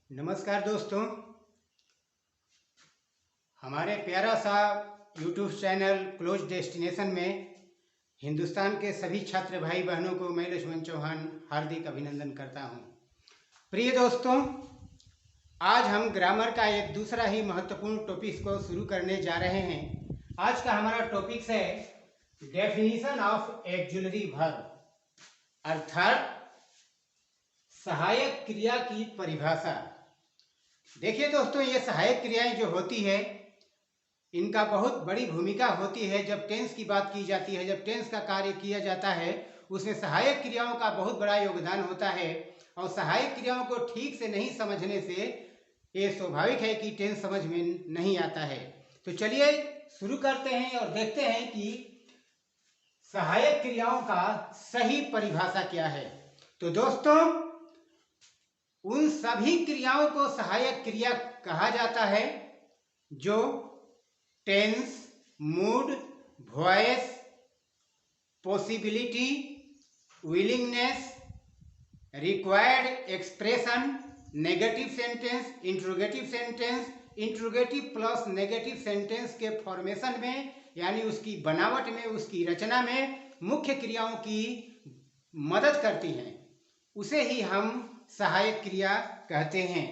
नमस्कार दोस्तों, हमारे प्यारा सा यूट्यूब चैनल क्लोज डेस्टिनेशन में हिंदुस्तान के सभी छात्र भाई बहनों को मैं लक्ष्मण चौहान हार्दिक अभिनंदन करता हूं। प्रिय दोस्तों, आज हम ग्रामर का एक दूसरा ही महत्वपूर्ण टॉपिक को शुरू करने जा रहे हैं। आज का हमारा टॉपिक है डेफिनेशन ऑफ एक्जुलरी वर्ब, अर्थात सहायक क्रिया की परिभाषा। देखिए दोस्तों, ये सहायक क्रियाएं जो होती है इनका बहुत बड़ी भूमिका होती है। जब टेंस की बात की जाती है, जब टेंस का कार्य किया जाता है, उसमें सहायक क्रियाओं का बहुत बड़ा योगदान होता है। और सहायक क्रियाओं को ठीक से नहीं समझने से ये स्वाभाविक है कि टेंस समझ में नहीं आता है। तो चलिए शुरू करते हैं और देखते हैं कि सहायक क्रियाओं का सही परिभाषा क्या है। तो दोस्तों, उन सभी क्रियाओं को सहायक क्रिया कहा जाता है जो tense, mood, voice, possibility, willingness, required expression, negative sentence, interrogative plus negative sentence के फॉर्मेशन में, यानी उसकी बनावट में, उसकी रचना में मुख्य क्रियाओं की मदद करती हैं, उसे ही हम सहायक क्रिया कहते हैं।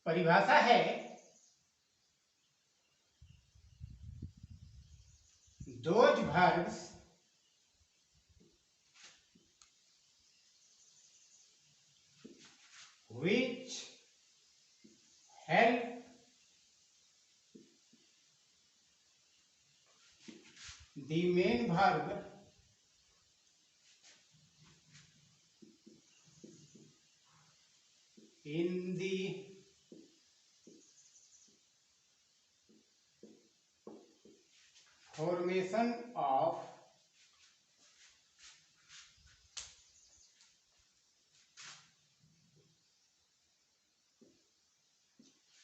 परिभाषा है those verbs which help the main verb in the formation of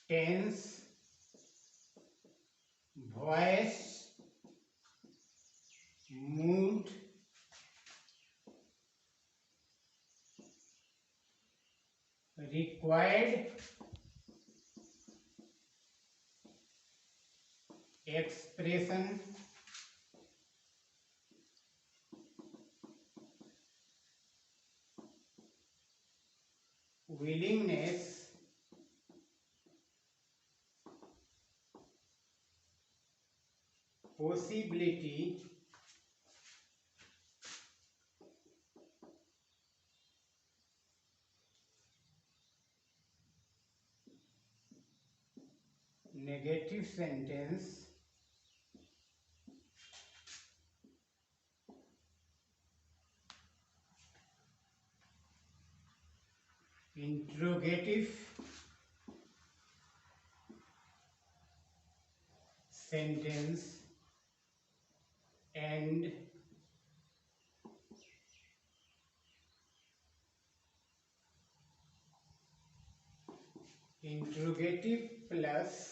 tense, voice, mood, required expression, willingness, possibility, negative sentence, interrogative sentence, and interrogative plus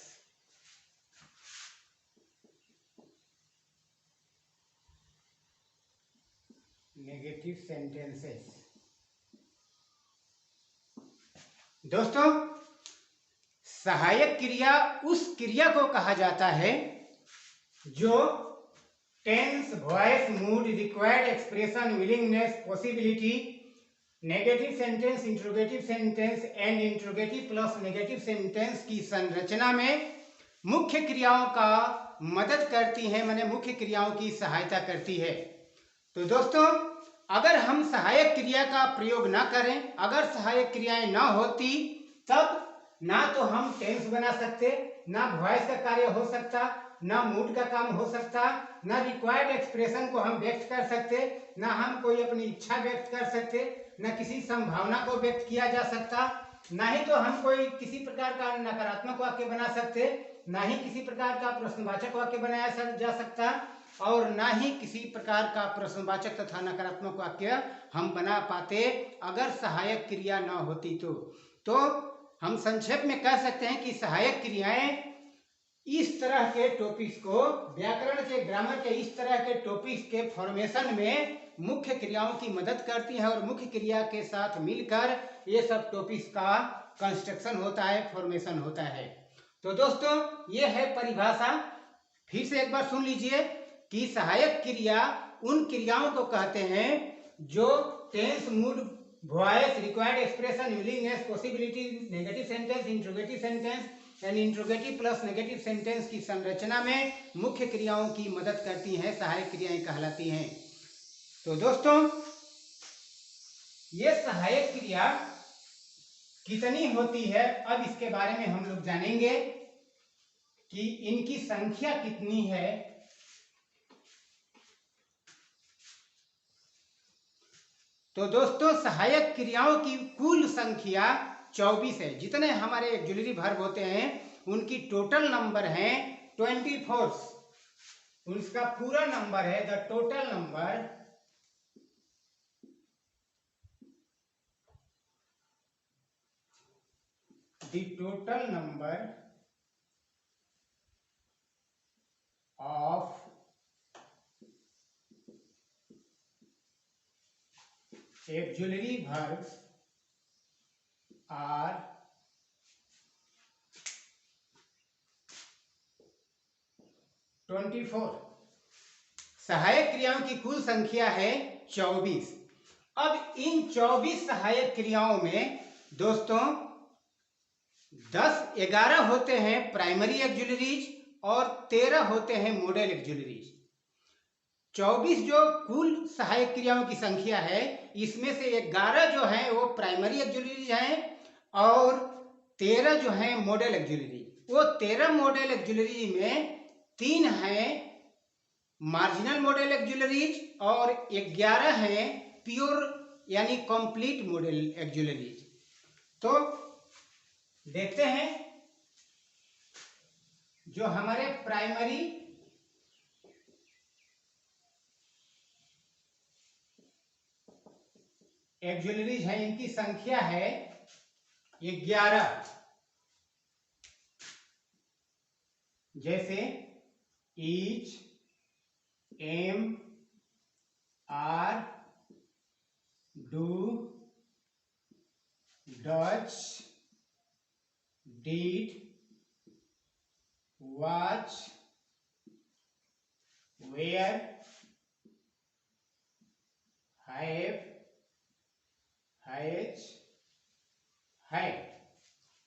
negative sentences. दोस्तों, सहायक क्रिया उस क्रिया को कहा जाता है जो tense, voice, mood, required expression, willingness, possibility, negative sentence, interrogative sentence and interrogative plus negative sentence की संरचना में मुख्य क्रियाओं का मदद करती है, माने मुख्य क्रियाओं की सहायता करती है। तो दोस्तों, अगर हम सहायक क्रिया का प्रयोग ना करें, अगर सहायक क्रियाएं ना होती, तब ना तो हम टेंस बना सकते, ना वॉइस का कार्य हो सकता, ना मूड का काम हो सकता, ना रिक्वायर्ड एक्सप्रेशन को हम व्यक्त कर सकते, ना हम कोई अपनी इच्छा व्यक्त कर सकते, ना किसी संभावना को व्यक्त किया जा सकता, ना ही तो हम कोई किसी प्रकार का नकारात्मक वाक्य बना सकते, ना ही किसी प्रकार का प्रश्नवाचक वाक्य बनाया जा सकता, और ना ही किसी प्रकार का प्रश्नवाचक तथा नकारात्मक वाक्य हम बना पाते अगर सहायक क्रिया न होती। तो हम संक्षेप में कह सकते हैं कि सहायक क्रियाएं इस तरह के टॉपिक्स को, व्याकरण के, ग्रामर के इस तरह के टॉपिक्स के फॉर्मेशन में मुख्य क्रियाओं की मदद करती है और मुख्य क्रिया के साथ मिलकर ये सब टॉपिक्स का कंस्ट्रक्शन होता है, फॉर्मेशन होता है। तो दोस्तों ये है परिभाषा। फिर से एक बार सुन लीजिए कि सहायक क्रिया उन क्रियाओं को कहते हैं जो tense, mood, voice, required expression, willingness, possibility, negative sentence, interrogative sentence and interrogative plus negative sentence की संरचना में मुख्य क्रियाओं की मदद करती हैं, सहायक क्रियाएं कहलाती हैं। तो दोस्तों ये सहायक क्रिया कितनी होती है, अब इसके बारे में हम लोग जानेंगे कि इनकी संख्या कितनी है। तो दोस्तों सहायक क्रियाओं की कुल संख्या 24 है। जितने हमारे ऑक्सिलरी वर्ब होते हैं उनकी टोटल नंबर है 24। उसका पूरा नंबर है the total number of auxiliary verbs are 24। सहायक क्रियाओं की कुल संख्या है 24। अब इन 24 सहायक क्रियाओं में दोस्तों 11 होते हैं प्राइमरी ऑक्सिलरीज और 13 होते हैं मॉडल ऑक्सिलरीज। 24 जो कुल सहायक क्रियाओं की संख्या है इसमें से 11 जो हैं वो प्राइमरी ऑक्सिलरीज हैं और 13 जो हैं मॉडल ऑक्सिलरीज। वो 13 मॉडल ऑक्सिलरीज में 3 हैं मार्जिनल मॉडल ऑक्सिलरीज और 11 हैं प्योर यानी कंप्लीट मॉडल ऑक्सिलरीज। तो देखते हैं जो हमारे प्राइमरी ऑक्सिलरीज है इनकी संख्या है 11। जैसे is, am, are, do, does, did, watch, where, have, has, had।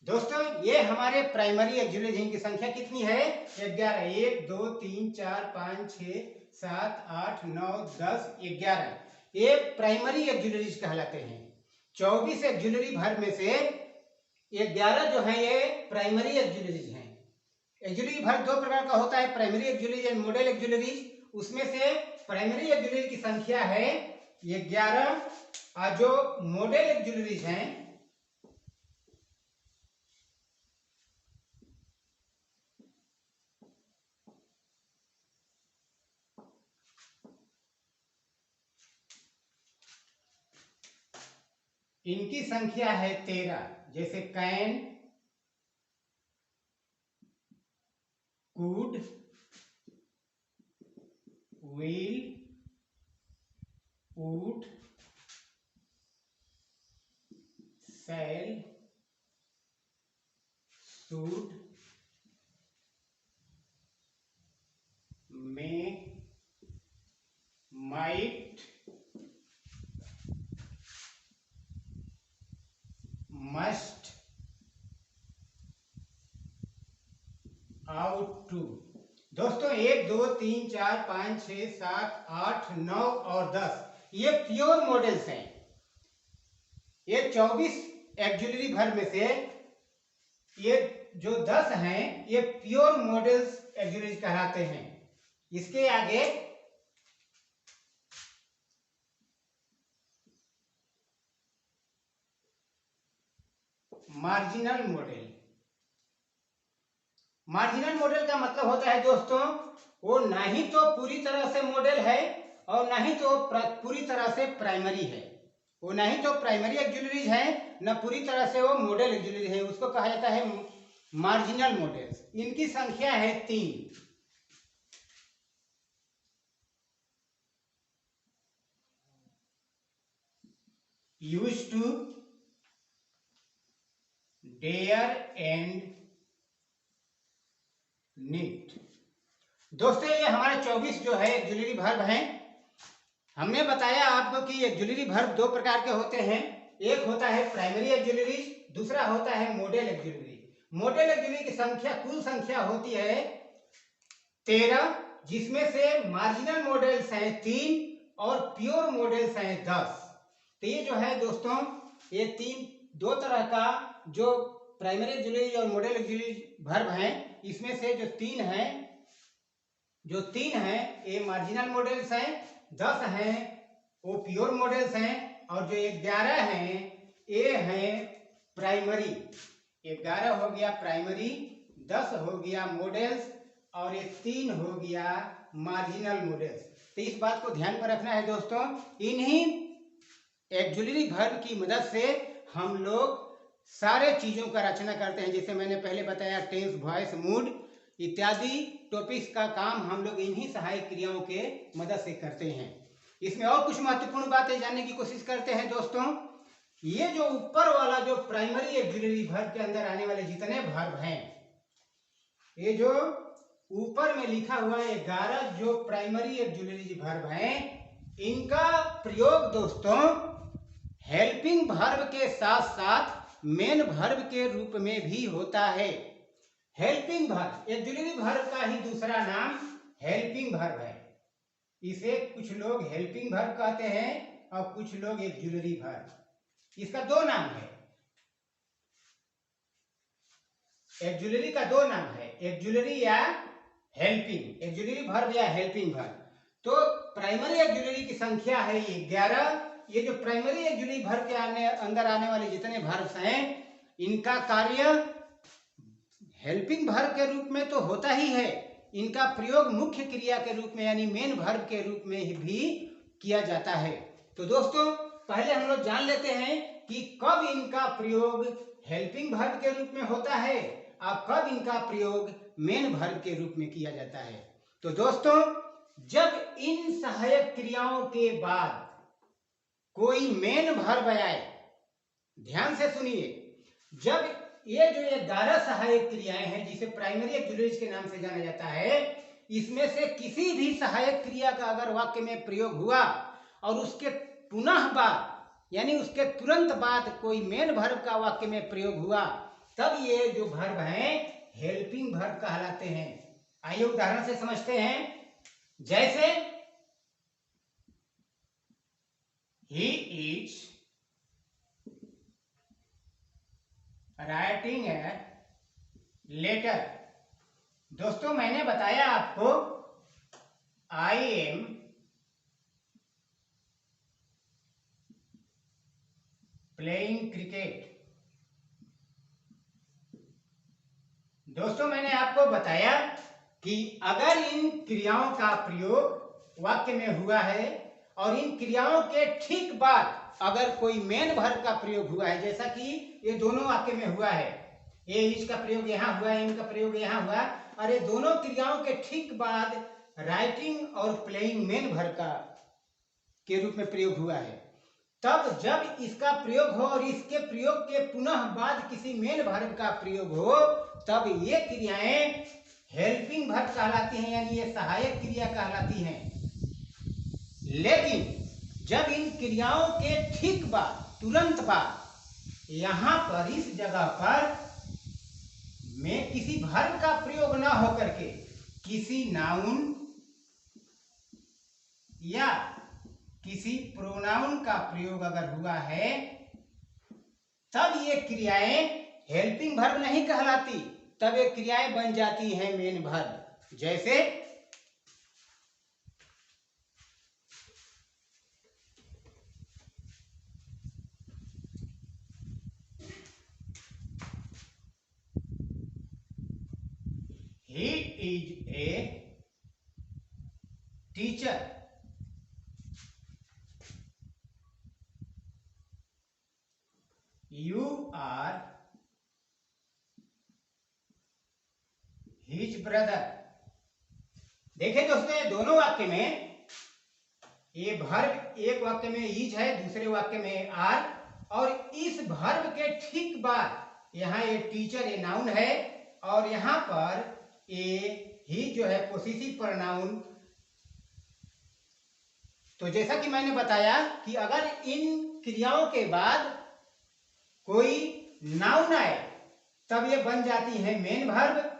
दोस्तों ये हमारे प्राइमरी ऑक्सिलरीज की संख्या कितनी है 11। 1 2 3 4 5 6 7 8 9 10 11 ये प्राइमरी ऑक्सिलरीज कहलाते हैं। 24 ऑक्सिलरी वर्ब में से 11 जो है ये प्राइमरी ऑक्सिलरीज हैं। ऑक्सिलरी वर्ब दो प्रकार का होता है, primary auxiliaries and model auxiliaries. उसमें से प्राइमरी ऑक्सिलरी की संख्या है 11 और जो मॉडल ऑक्सिलरीज हैं इनकी संख्या है 13। जैसे can, could, will, would, shall, should, may, might, must, ought to. दोस्तों 1 2 3 4 5 6 7 8 9 और 10 ये प्योर मॉडल्स हैं। ये 24 ऑक्सिलरी वर्ब में से ये जो 10 हैं ये प्योर मॉडल्स ऑक्सिलरीज कहलाते हैं। इसके आगे मार्जिनल मॉडल। मार्जिनल मॉडल का मतलब होता है दोस्तों वो ना ही तो पूरी तरह से मॉडल है और ना ही तो पूरी तरह से प्राइमरी है। वो ना ही तो प्राइमरी ऑक्सिलरीज है ना पूरी तरह से वो मॉडल ऑक्सिलरी है। उसको कहा जाता है मार्जिनल मॉडल्स, इनकी संख्या है 3। Used to dare and need. दोस्तों ये हमारा 24 जो है एक्जुलरी वर्ब है। हमने बताया आपको कि एक्जुलरी वर्ब दो प्रकार के होते हैं, एक होता है प्राइमरी एक्जुलरी, दूसरा होता है मॉडल एक्जुलरी। मॉडल एक्जुलरी की संख्या, कुल संख्या होती है 13, जिसमें से मार्जिनल मॉडल्स हैं 3 और प्योर मॉडल्स हैं 10। तो ये जो है दोस्तों, ये दो तरह का जो प्राइमरी एक्जुलरी और मॉडल एक्जुलरी वर्ब हैं, इसमें से जो तीन हैं ये मार्जिनल मॉडल्स हैं, 10 हैं वो प्योर मॉडल्स हैं, और जो 11 हैं ये हैं प्राइमरी। 11 हो गया प्राइमरी, 10 हो गया मॉडल्स, और ये 3 हो गया मार्जिनल मॉडल्स। तो इस बात को ध्यान पर रखना है दोस्तों। इन्हीं एक्जुलरी वर्ब की मदद से हम लोग सारे चीजों का रचना करते हैं। जैसे मैंने पहले बताया, टेंस, वॉइस, मूड इत्यादि टॉपिक्स का काम हम लोग इन्हीं सहायक क्रियाओं के मदद से करते हैं। इसमें और कुछ महत्वपूर्ण बातें जानने की कोशिश करते हैं दोस्तों। ये जो ऊपर वाला जो प्राइमरी एक्जुलरी वर्ब के अंदर आने वाले जितने वर्ब हैं, ये जो ऊपर में लिखा हुआ 11 जो प्राइमरी एक्जुलरी वर्ब हैं, इनका प्रयोग दोस्तों हेल्पिंग वर्ब के साथ साथ मेन वर्ब के रूप में भी होता है। हेल्पिंग वर्ब, एक्जुलरी वर्ब का ही दूसरा नाम हेल्पिंग वर्ब है। इसे कुछ लोग हेल्पिंग वर्ब कहते हैं और कुछ लोग एक्जुलरी वर्ब। इसका दो नाम है, एक्जुलरी का दो नाम है, एक्जुलरी या हेल्पिंग, एक्जुलरी वर्ब या हेल्पिंग वर्ब। तो प्राइमरी एक्जुलरी की संख्या है 11। ये जो प्राइमरी एक्जुलरी वर्ब के अंदर आने वाले जितने वर्ब्स हैं, इनका कार्य हेल्पिंग वर्ब के रूप में तो होता ही है, इनका प्रयोग मुख्य क्रिया के रूप में यानी मेन वर्ब के रूप में भी किया जाता है। तो दोस्तों पहले हम लोग जान लेते हैं कि कब इनका प्रयोग हेल्पिंग वर्ब के रूप में होता है और कब इनका प्रयोग मेन वर्ब के रूप में किया जाता है। तो दोस्तों जब इन सहायक क्रियाओं के बाद कोई मेन वर्ब आए, ध्यान से सुनिए, जब ये जो 11 सहायक क्रियाएं हैं जिसे प्राइमरी एक्जुलरीज के नाम से जाना जाता है, इसमें से किसी भी सहायक क्रिया का अगर वाक्य में प्रयोग हुआ और उसके पुनः बाद यानी उसके तुरंत बाद कोई मेन वर्ब का वाक्य में प्रयोग हुआ, तब ये जो वर्ब हैं हेल्पिंग वर्ब कहलाते हैं। आइए उदाहरण से समझते हैं। जैसे he is writing a letter. दोस्तों मैंने बताया आपको आई एम प्लेइंग क्रिकेट। दोस्तों मैंने आपको बताया कि अगर इन क्रियाओं का प्रयोग वाक्य में हुआ है और इन क्रियाओं के ठीक बाद अगर कोई मेन वर्ब का प्रयोग हुआ है, जैसा कि ये दोनों वाक्य में हुआ है, ये इसका प्रयोग यहाँ हुआ, इनका प्रयोग यहाँ हुआ, और ये दोनों क्रियाओं के ठीक बाद राइटिंग और प्लेइंग मेन वर्ब का के रूप में प्रयोग हुआ है, तब जब इसका प्रयोग हो और इसके प्रयोग के पुनः बाद किसी मेन वर्ब का प्रयोग हो, तब ये क्रियाएं हेल्पिंग वर्ब कहलाती हैं, यानी ये सहायक क्रिया कहलाती हैं। लेकिन जब इन क्रियाओं के ठीक बाद, तुरंत बाद, यहां पर इस जगह पर में किसी वर्ब का प्रयोग ना होकर के किसी नाउन या किसी प्रोनाउन का प्रयोग अगर हुआ है, तब ये क्रियाएं हेल्पिंग वर्ब नहीं कहलाती, तब ये क्रियाएं बन जाती हैं मेन वर्ब। जैसे he is a teacher। You are brother. देखिए दोस्तों, ये दोनों वाक्य में ये वर्ब एक वाक्य में इज है, दूसरे वाक्य में आर, और इस वर्ब के ठीक बाद यहाँ ये टीचर ये नाउन है और यहाँ पर ये ही जो है पोसेसिव प्रोनाउन। तो जैसा कि मैंने बताया कि अगर इन क्रियाओं के बाद कोई नाउन आए तब ये बन जाती है मेन वर्ब,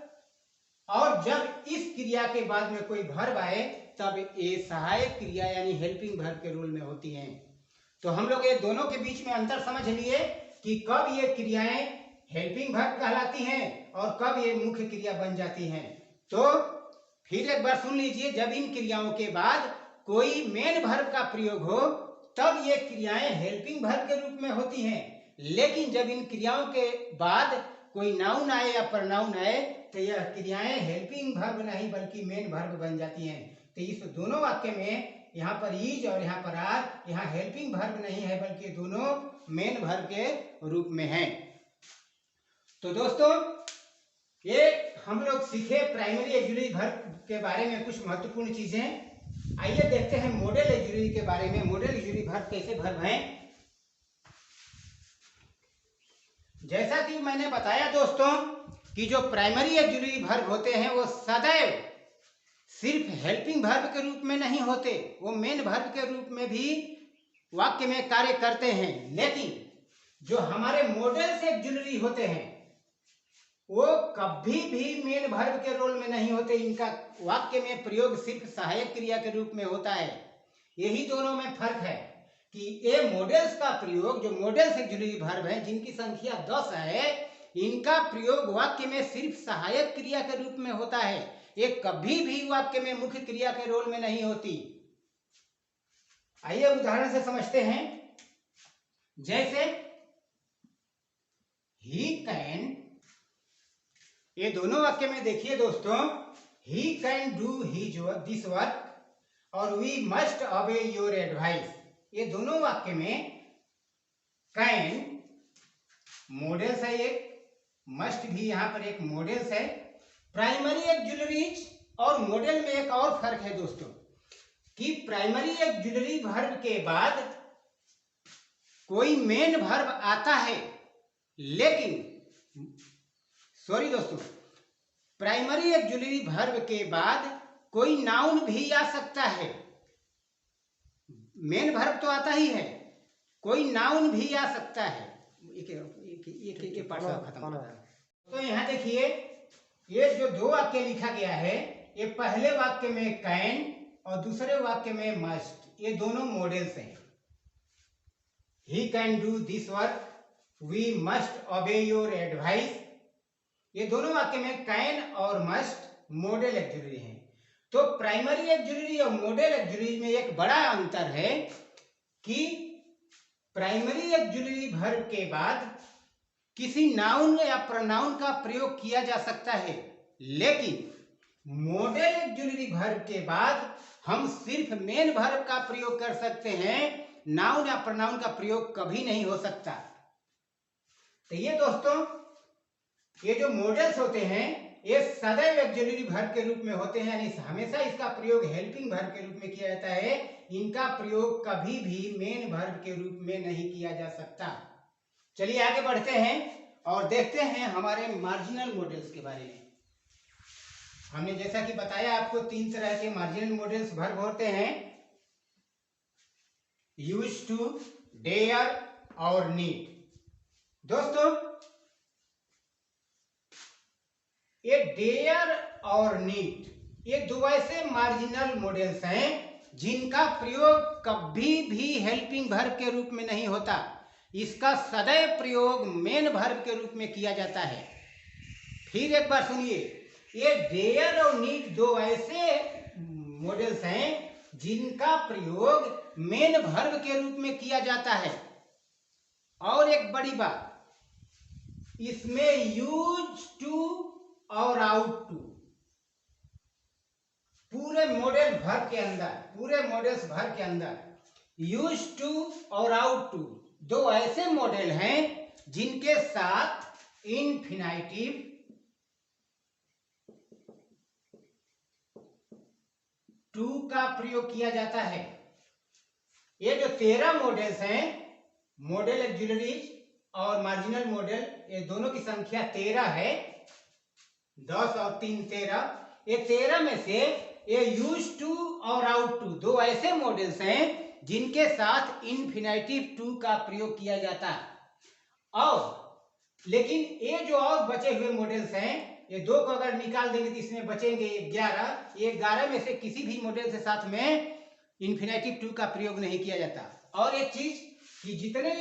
और जब इस क्रिया के बाद में कोई वर्ब आए तब ये सहायक क्रिया यानी हेल्पिंग वर्ब के रूल में होती हैं। तो हम लोग ये दोनों के बीच में अंतर समझ लिए कि कब ये क्रियाएं हेल्पिंग वर्ब कहलाती हैं और कब ये मुख्य क्रिया बन जाती हैं। तो फिर एक बार सुन लीजिए, जब इन क्रियाओं के बाद कोई मेन वर्ब का प्रयोग हो तब ये क्रियाएं हेल्पिंग वर्ब के रूप में होती हैं, लेकिन जब इन क्रियाओं के बाद कोई नाउन आए या प्रोनाउन आए तो यह क्रियाएं हेल्पिंग वर्ब नहीं बल्कि मेन वर्ब बन जाती हैं। तो इस दोनों वाक्य में यहाँ पर इज और यहाँ पर आर, यहाँ हेल्पिंग वर्ब नहीं है बल्कि दोनों मेन वर्ब के रूप में हैं। तो दोस्तों, ये हम लोग सीखे प्राइमरी ऑक्सिलरी वर्ब के बारे में कुछ महत्वपूर्ण चीजें। आइए देखते हैं मॉडल ऑक्सिलरी के बारे में। मॉडल ऑक्सिलरी वर्ब कैसे वर्ब हैं। जैसा कि मैंने बताया दोस्तों कि जो प्राइमरी ऑक्सिलरी वर्ब होते हैं वो सदैव सिर्फ हेल्पिंग वर्ब के रूप में नहीं होते, वो मेन वर्ब के रूप में भी वाक्य में कार्य करते हैं। लेकिन जो हमारे मॉडल्स ऑक्सिलरी होते हैं वो कभी भी मेन वर्ब के रोल में नहीं होते, इनका वाक्य में प्रयोग सिर्फ सहायक क्रिया के रूप में होता है। यही दोनों में फर्क है कि ये मॉडल्स का प्रयोग, जो मॉडल्स ऑक्सिलरी वर्ब हैं जिनकी संख्या 10 है, इनका प्रयोग वाक्य में सिर्फ सहायक क्रिया के रूप में होता है, ये कभी भी वाक्य में मुख्य क्रिया के रोल में नहीं होती। आइए उदाहरण से समझते हैं। जैसे ही कैन, ये दोनों वाक्य में देखिए दोस्तों, he can do this work और we must obey your advice. ये दोनों वाक्य में कैन मॉडल्स है, एक मस्ट भी यहाँ पर एक मॉडल्स है। प्राइमरी ऑक्सिलरीज और मॉडल में एक और फर्क है दोस्तों कि प्राइमरी ऑक्सिलरी वर्ब के बाद कोई मेन वर्ब आता है, लेकिन सॉरी दोस्तों, प्राइमरी ऑक्सिलरी वर्ब के बाद कोई नाउन भी आ सकता है। मेन वर्ब तो आता ही है, कोई नाउन भी आ सकता है। एक पार्ट खत्म। तो यहाँ देखिए, ये जो दो वाक्य लिखा गया है, ये पहले वाक्य में कैन और दूसरे वाक्य में मस्ट, ये दोनों मॉडल्स हैं। He can do this work, we must obey your advice, ये दोनों वाक्य में कैन और मस्ट मॉडल ऑक्सिलरी हैं। तो प्राइमरी ऑक्सिलरी और मॉडल ऑक्सिलरी में एक बड़ा अंतर है कि प्राइमरी ऑक्सिलरी वर्ब के बाद किसी नाउन या प्रोनाउन का प्रयोग किया जा सकता है, लेकिन मॉडल ऑक्सिलरी वर्ब के बाद हम सिर्फ मेन वर्ब का प्रयोग कर सकते हैं, नाउन या प्रोनाउन का प्रयोग कभी नहीं हो सकता। तो ये दोस्तों, ये जो मॉडल्स होते हैं ये सदैव ऑक्सिलरी वर्ब के रूप में होते हैं, यानी हमेशा इसका प्रयोग हेल्पिंग वर्ब के रूप में किया जाता है। इनका प्रयोग कभी भी मेन वर्ब के रूप में नहीं किया जा सकता। चलिए आगे बढ़ते हैं और देखते हैं हमारे मार्जिनल मॉडल्स के बारे में। हमने जैसा कि बताया आपको 3 तरह के मार्जिनल मॉडल्स वर्ब होते हैं, यूज्ड टू, डेयर और नीड। दोस्तों, ये डेयर और नीड ये दो ऐसे मार्जिनल मॉडल्स हैं जिनका प्रयोग कभी भी हेल्पिंग वर्ब के रूप में नहीं होता, इसका सदैव प्रयोग मेन वर्ब के रूप में किया जाता है। फिर एक बार सुनिए, ये डेयर और नीड दो ऐसे मॉडल्स हैं जिनका प्रयोग मेन वर्ब के रूप में किया जाता है। और एक बड़ी बात, इसमें यूज टू और आउट टू पूरे मॉडल वर्ब के अंदर, पूरे मॉडल्स वर्ब के अंदर यूज टू और आउट टू दो ऐसे मॉडल हैं जिनके साथ इनफिनिटिव टू का प्रयोग किया जाता है। ये जो 13 मॉडल्स हैं, मॉडल एक्जुलरीज और मार्जिनल मॉडल, ये दोनों की संख्या 13 है। 10 और 3 13। ये 13 में से ये यूज टू और आउट टू दो ऐसे मॉडल्स हैं जिनके साथ इन्फिनेटिव टू का प्रयोग किया जाता है। और लेकिन ये जो और बचे हुए मॉडल्स हैं, ये दो को अगर निकाल देंगे तो इसमें बचेंगे 11। ये 11 में से किसी भी मॉडल के साथ में इन्फिनेटिव टू का प्रयोग नहीं किया जाता। और एक चीज कि जितने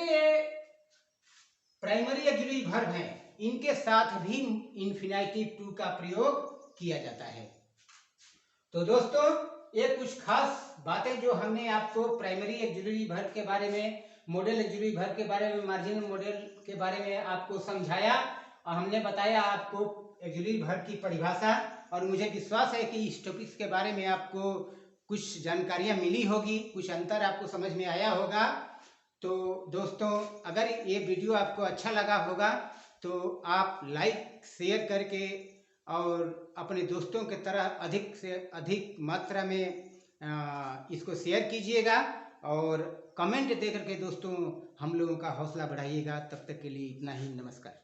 प्राइमरी एक्जुलरी वर्ब हैं, इनके साथ भी इन्फिनेटिव टू का प्रयोग किया जाता है। तो दोस्तों, ये कुछ खास बातें जो हमने आपको प्राइमरी एक्जुलरी वर्ब के बारे में, मॉडल एक्जुलरी वर्ब के बारे में, मार्जिनल मॉडल के बारे में आपको समझाया और हमने बताया आपको एक्जुलरी वर्ब की परिभाषा। और मुझे विश्वास है कि इस टॉपिक्स के बारे में आपको कुछ जानकारियां मिली होगी, कुछ अंतर आपको समझ में आया होगा। तो दोस्तों, अगर ये वीडियो आपको अच्छा लगा होगा तो आप लाइक शेयर करके और अपने दोस्तों के तरह अधिक से अधिक मात्रा में इसको शेयर कीजिएगा और कमेंट दे करके दोस्तों हम लोगों का हौसला बढ़ाइएगा। तब तक के लिए इतना ही, नमस्कार।